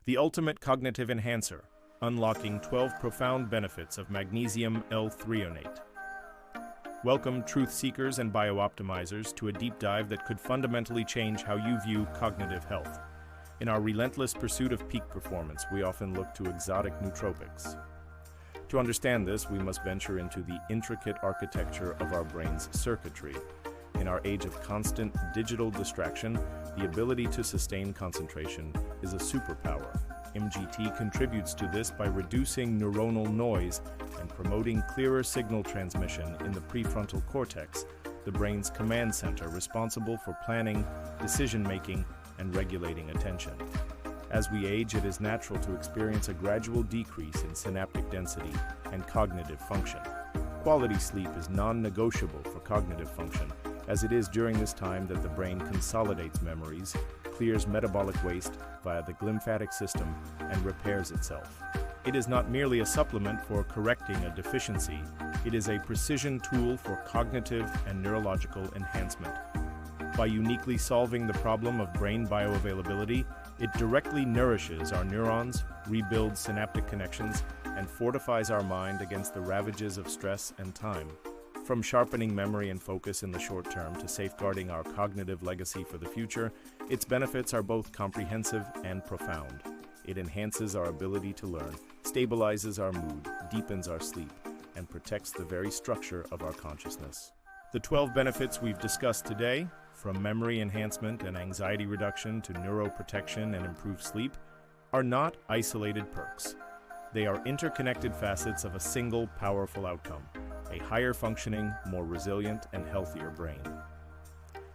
the ultimate cognitive enhancer, unlocking 12 profound benefits of Magnesium L-Threonate. Welcome, truth seekers and bio-optimizers, to a deep dive that could fundamentally change how you view cognitive health. In our relentless pursuit of peak performance, we often look to exotic nootropics. To understand this, we must venture into the intricate architecture of our brain's circuitry. In our age of constant digital distraction, the ability to sustain concentration is a superpower. MGT contributes to this by reducing neuronal noise and promoting clearer signal transmission in the prefrontal cortex, the brain's command center responsible for planning, decision-making, and regulating attention. As we age, it is natural to experience a gradual decrease in synaptic density and cognitive function. Quality sleep is non-negotiable for cognitive function, as it is during this time that the brain consolidates memories, clears metabolic waste via the glymphatic system, and repairs itself. It is not merely a supplement for correcting a deficiency, it is a precision tool for cognitive and neurological enhancement. By uniquely solving the problem of brain bioavailability, it directly nourishes our neurons, rebuilds synaptic connections, and fortifies our mind against the ravages of stress and time. From sharpening memory and focus in the short term to safeguarding our cognitive legacy for the future, its benefits are both comprehensive and profound. It enhances our ability to learn, stabilizes our mood, deepens our sleep, and protects the very structure of our consciousness. The 12 benefits we've discussed today, from memory enhancement and anxiety reduction to neuroprotection and improved sleep, are not isolated perks. They are interconnected facets of a single powerful outcome: a higher functioning, more resilient, and healthier brain.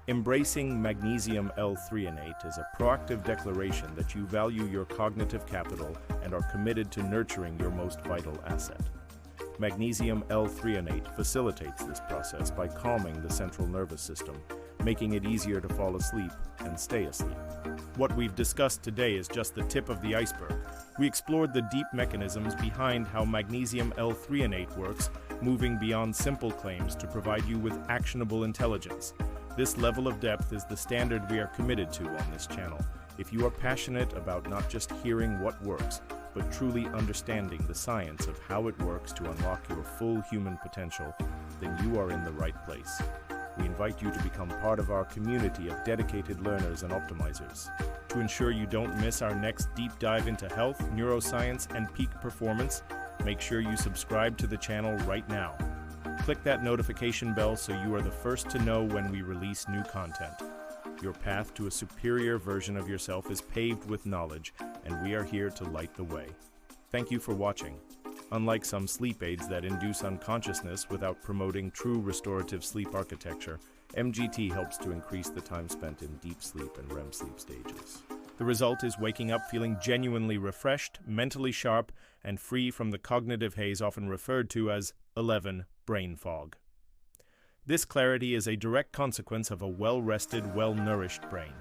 Embracing Magnesium L-Threonate is a proactive declaration that you value your cognitive capital and are committed to nurturing your most vital asset. Magnesium L-Threonate facilitates this process by calming the central nervous system, making it easier to fall asleep and stay asleep. What we've discussed today is just the tip of the iceberg. We explored the deep mechanisms behind how Magnesium L-Threonate works, moving beyond simple claims to provide you with actionable intelligence. This level of depth is the standard we are committed to on this channel. If you are passionate about not just hearing what works, but truly understanding the science of how it works to unlock your full human potential, then you are in the right place. We invite you to become part of our community of dedicated learners and optimizers. To ensure you don't miss our next deep dive into health, neuroscience, and peak performance, make sure you subscribe to the channel right now. Click that notification bell so you are the first to know when we release new content. Your path to a superior version of yourself is paved with knowledge, and we are here to light the way. Thank you for watching. Unlike some sleep aids that induce unconsciousness without promoting true restorative sleep architecture, MGT helps to increase the time spent in deep sleep and REM sleep stages. The result is waking up feeling genuinely refreshed, mentally sharp, and free from the cognitive haze often referred to as 11 brain fog. This clarity is a direct consequence of a well-rested, well-nourished brain.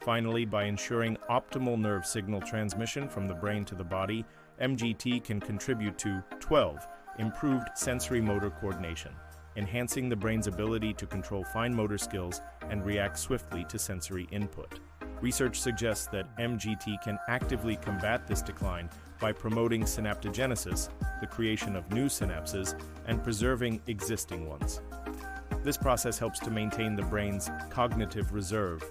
Finally, by ensuring optimal nerve signal transmission from the brain to the body, MGT can contribute to 12. Improved sensory motor coordination, enhancing the brain's ability to control fine motor skills and react swiftly to sensory input. Research suggests that MGT can actively combat this decline by promoting synaptogenesis, the creation of new synapses, and preserving existing ones. This process helps to maintain the brain's cognitive reserve,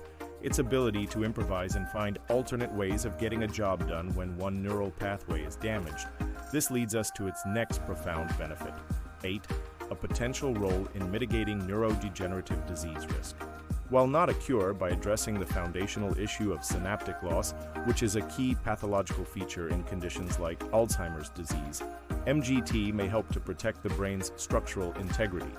its ability to improvise and find alternate ways of getting a job done when one neural pathway is damaged. This leads us to its next profound benefit. 8. A potential role in mitigating neurodegenerative disease risk. While not a cure by addressing the foundational issue of synaptic loss, which is a key pathological feature in conditions like Alzheimer's disease, MGT may help to protect the brain's structural integrity.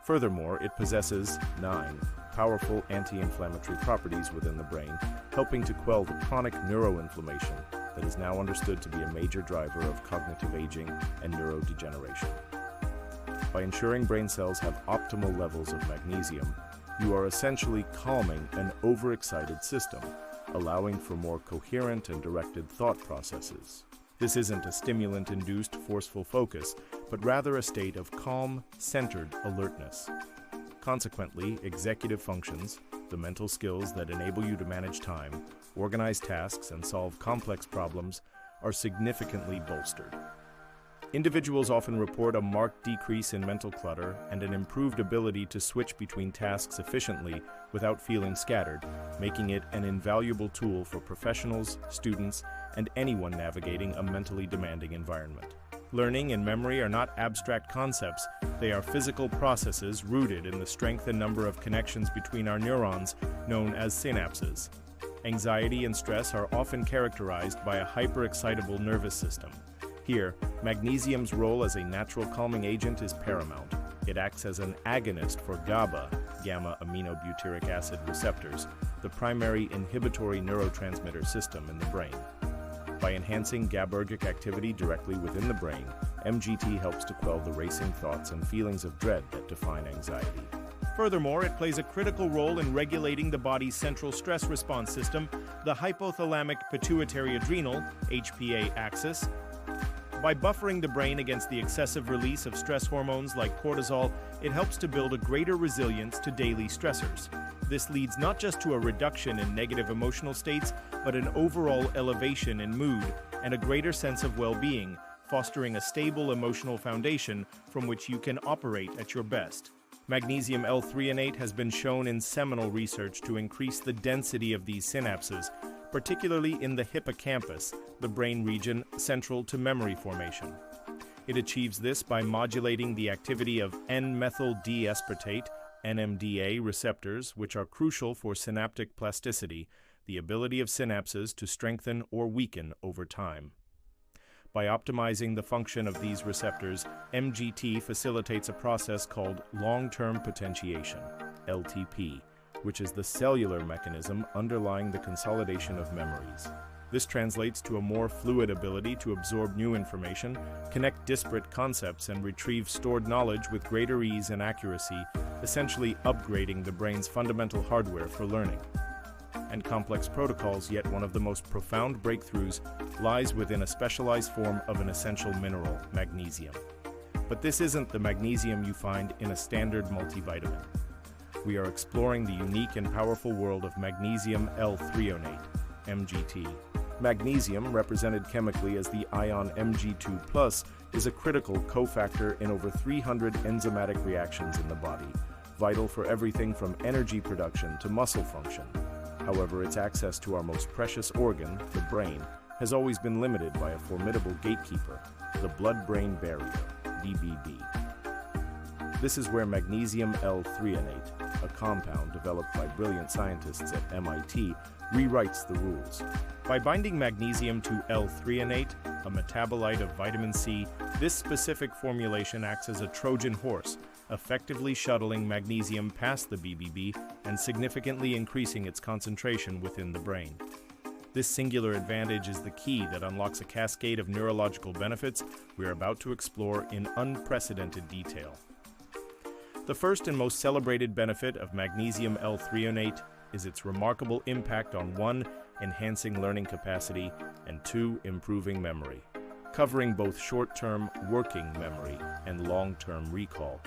Furthermore, it possesses 9 powerful anti-inflammatory properties within the brain, helping to quell the chronic neuroinflammation that is now understood to be a major driver of cognitive aging and neurodegeneration. By ensuring brain cells have optimal levels of magnesium, you are essentially calming an overexcited system, allowing for more coherent and directed thought processes. This isn't a stimulant-induced forceful focus, but rather a state of calm, centered alertness. Consequently, executive functions, the mental skills that enable you to manage time, organize tasks, and solve complex problems, are significantly bolstered. Individuals often report a marked decrease in mental clutter and an improved ability to switch between tasks efficiently without feeling scattered, making it an invaluable tool for professionals, students, and anyone navigating a mentally demanding environment. Learning and memory are not abstract concepts, they are physical processes rooted in the strength and number of connections between our neurons, known as synapses. Anxiety and stress are often characterized by a hyperexcitable nervous system. Here, magnesium's role as a natural calming agent is paramount. It acts as an agonist for GABA, gamma-aminobutyric acid receptors, the primary inhibitory neurotransmitter system in the brain. By enhancing GABAergic activity directly within the brain, MGT helps to quell the racing thoughts and feelings of dread that define anxiety. Furthermore, it plays a critical role in regulating the body's central stress response system, the hypothalamic pituitary adrenal (HPA) axis. By buffering the brain against the excessive release of stress hormones like cortisol, it helps to build a greater resilience to daily stressors. This leads not just to a reduction in negative emotional states, but an overall elevation in mood and a greater sense of well-being, fostering a stable emotional foundation from which you can operate at your best. Magnesium L-Threonate has been shown in seminal research to increase the density of these synapses, particularly in the hippocampus, the brain region central to memory formation. It achieves this by modulating the activity of N-methyl D-aspartate, NMDA receptors, which are crucial for synaptic plasticity, the ability of synapses to strengthen or weaken over time. By optimizing the function of these receptors, MGT facilitates a process called long-term potentiation, LTP, which is the cellular mechanism underlying the consolidation of memories. This translates to a more fluid ability to absorb new information, connect disparate concepts, and retrieve stored knowledge with greater ease and accuracy, essentially upgrading the brain's fundamental hardware for learning. And complex protocols, yet one of the most profound breakthroughs lies within a specialized form of an essential mineral, magnesium. But this isn't the magnesium you find in a standard multivitamin. We are exploring the unique and powerful world of Magnesium L-Threonate, MGT. Magnesium, represented chemically as the ion Mg2+, is a critical cofactor in over 300 enzymatic reactions in the body, vital for everything from energy production to muscle function. However, its access to our most precious organ, the brain, has always been limited by a formidable gatekeeper, the blood-brain barrier, BBB. This is where Magnesium L-Threonate, a compound developed by brilliant scientists at MIT, rewrites the rules. By binding magnesium to L-Threonate, a metabolite of vitamin C, this specific formulation acts as a Trojan horse, effectively shuttling magnesium past the BBB and significantly increasing its concentration within the brain. This singular advantage is the key that unlocks a cascade of neurological benefits we are about to explore in unprecedented detail. The first and most celebrated benefit of Magnesium L-Threonate is its remarkable impact on 1. Enhancing learning capacity, and 2. Improving memory, covering both short-term working memory and long-term recall.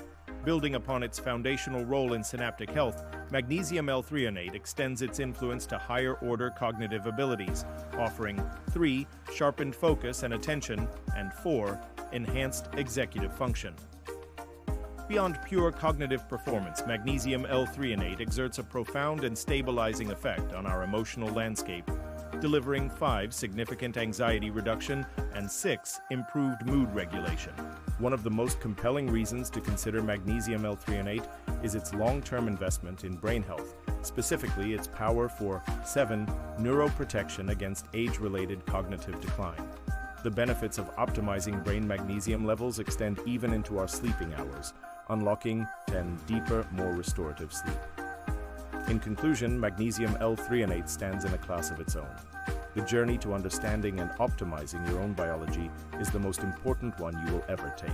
Building upon its foundational role in synaptic health, Magnesium L-Threonate extends its influence to higher-order cognitive abilities, offering 3. Sharpened focus and attention, and 4. Enhanced executive function. Beyond pure cognitive performance, Magnesium L-Threonate exerts a profound and stabilizing effect on our emotional landscape, delivering 5. Significant anxiety reduction and 6. Improved mood regulation. One of the most compelling reasons to consider Magnesium L-Threonate is its long-term investment in brain health, specifically its power for 7. Neuroprotection against age-related cognitive decline. The benefits of optimizing brain magnesium levels extend even into our sleeping hours, unlocking 10. Deeper, more restorative sleep. In conclusion, Magnesium L-Threonate stands in a class of its own. The journey to understanding and optimizing your own biology is the most important one you will ever take.